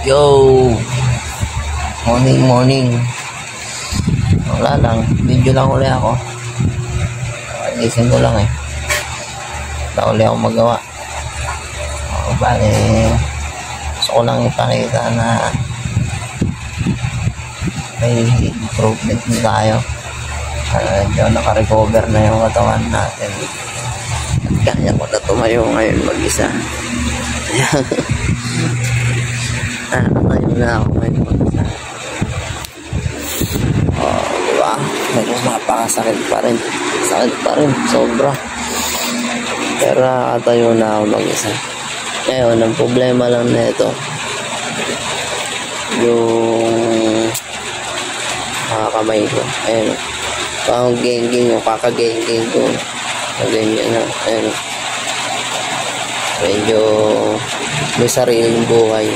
Yo! Morning. Wala lang. Video lang uli ako. Gising ko lang eh. Wala uli ako magawa. Bale, gusto ko lang ipakita na may improvement na tayo. Naka-recover na yung katawan natin. At kanya ko na tumayo ngayon mag-isa. Tayo na ako ngayon mag-isa. Diba? Medyo napakasakit pa rin. Sakit pa rin. Sobra. Pero tayo na ako mag-isa. Ngayon, ang problema lang na ito. Yung kamay ko. Ayun. Pang-geng-geng o kaka-geng-geng ko. Ganyan na. Ayun. Medyo may sariling buhay.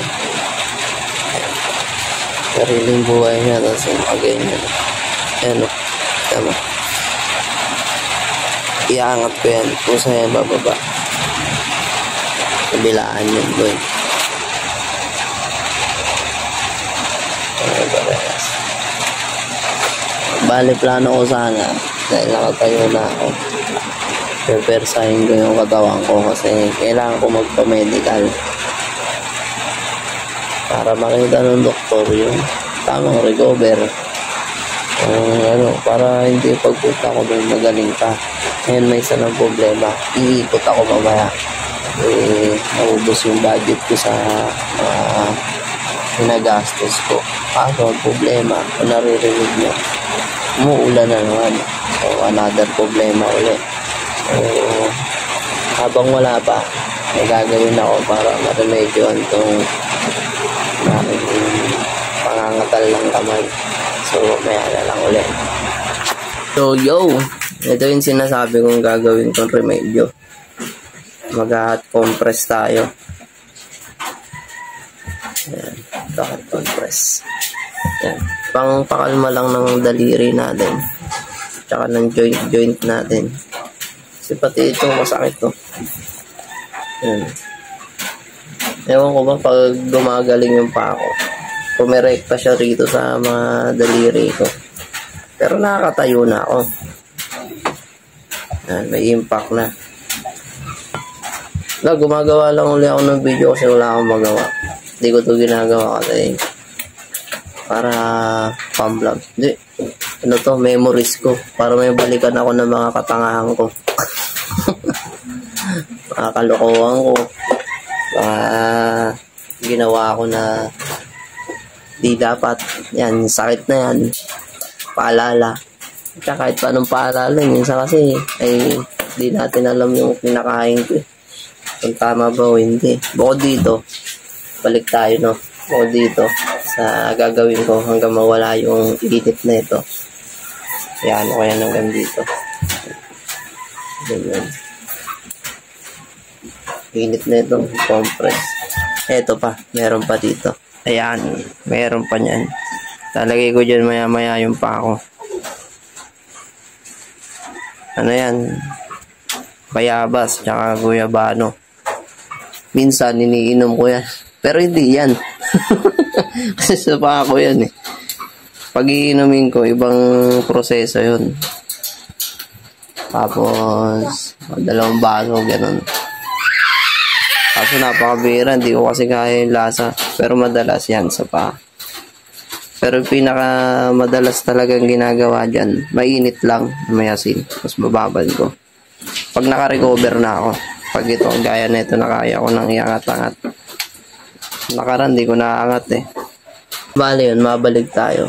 Sariling buhay niya. Tapos yung ganyan. Ayun. Tama. Iangat ko yan. Pusa yan bababa. Kabilaan yun boy. Bale, plano ko sana dahil nakatayo na ako, pepersahin ko yung katawan ko kasi kailangan ko magpa-medical para makita ng doktor yung tamang recover. Para hindi pagpunta ko doon magaling pa. Ngayon may isa ng problema, iikot ako mamaya. Naubos yung budget ko sa pinagastos ko. Kaso ang problema, kung naririnig nyo, umuulan na naman. So, another problema ulit. So, habang wala pa, may gagawin ako para maremedyoan itong pangangatal ng kamay. So, maya na lang ulit. So, yo! Ito yung sinasabi kong gagawin kong remedyo. Mag-hot compress tayo. Ayan, hot compress. Ayan. Pang-pakalma lang ng daliri natin. Tsaka ng joint natin. Kasi pati ito masakit to. Ayan. Ewan ko ba pag gumagaling yung pako. Pumirekta siya rito sa mga daliri ko. Pero nakakatayo na ako. Ayan, may impact na. Gumagawa lang ulit ako ng video kasi wala akong magawa. Hindi ko ito ginagawa kasi para pang-vlog. Hindi. Ano to? Memories ko. Para may balikan ako ng mga katangahan ko. Mga kalokohan ko. Mga ginawa ko na di dapat. Yan. Sakit na yan. Paalala. Kaya kahit paanong paalala. Minsan kasi ay di natin alam yung kinakain ko. Kung tama ba o hindi. Bukod dito, balik tayo, no? Bukod dito, sa gagawin ko hanggang mawala yung init na ito. Yan, o yan hanggang dito. Ganyan. Init na ito, compress. Eto pa, meron pa dito. Ayan, meron pa niyan. Talagay ko dyan maya-maya yung pako. Ano yan? Bayabas, tsaka guyabano. Minsan, iniinom ko yan. Pero hindi yan. Kasi sa pako yan eh. Pag iinumin ko, ibang proseso yun. Tapos, 2 baso, ganun. Kaso napakabira, hindi ko kasi kaya yung lasa. Pero madalas yan sa paa. Pero pinaka madalas talagang ginagawa dyan, mainit lang, may asin. Tapos bababad ko. Pag naka-recover na ako, pag ito, gaya na ito, nakaya ko nang iangat-angat. Nakaraan, di ko naaangat eh. Bale yun, mabalik tayo.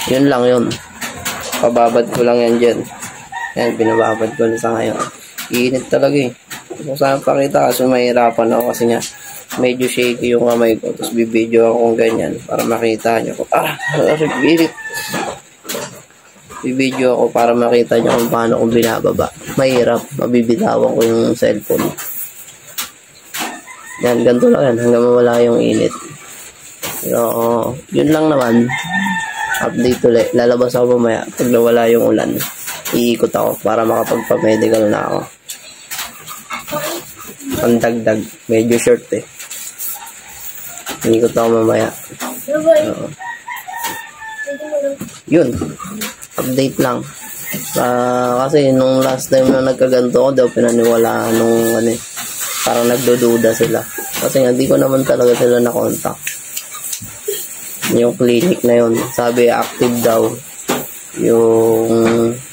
Yun lang yun. Pababad ko lang yan dyan. Yan, binababad ko na sa ngayon. Iinit talaga eh. Kung saan pakita kasi mahirapan ako kasi nga medyo shaky yung kamay ko. Tapos bibidyo ako kung ganyan para makita nyo. Init. Bibidyo ako para makita nyo kung paano kung binababa. Mahirap. Mabibitawan ko yung cellphone. Yan, ganito lang yan. Hanggang mawala yung init. So, yun lang naman. Update ulit. Lalabas ako mamaya. Pag nawala yung ulan, iikot ako para makapagpa-medical na ako. Pandagdag. Medyo short eh. Inikot ako mamaya. Oo. Yun. Update lang. Kasi nung last time na nagkaganto ko daw, pinaniwalaan nung parang nagdududa sila. Kasi nga, di ko naman talaga sila na-contact. Yung clinic na yun, sabi active daw yung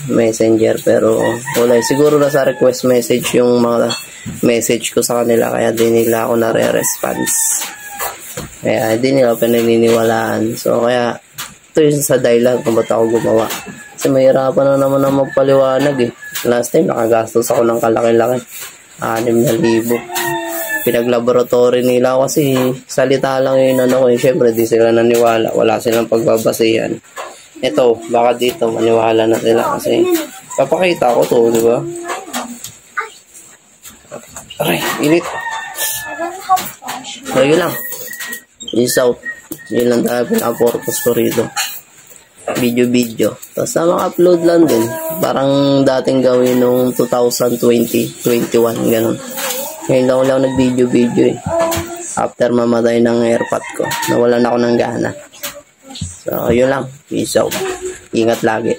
messenger, pero wala. Siguro na sa request message yung mga message ko sa kanila, kaya di nila ako nare-response. Kaya di nila pinaniniwalaan. So kaya ito yung sa dahilan kung ba't ako gumawa. Kasi mahirapan na naman ang magpaliwanag eh. Last time nakagastos ako ng kalaki-laki, 6,000. Pinaglaboratory nila kasi salita lang yun ko eh. Syempre di sila naniwala, wala silang pagbabasihan. Ito, baka dito maniwala na sila kasi papakita ko to, di ba? Aray, init. So yun lang, peace out. Yun lang tayo pinapurpose ko rito, video. Tapos na mga-upload lang din, parang dating gawin nung 2020-21 ganun. Ngayon lang ako nag-video eh. After mamatay ng airpot ko, nawalan ako ng gana. So, yun lang. Peace out. Ingat lagi.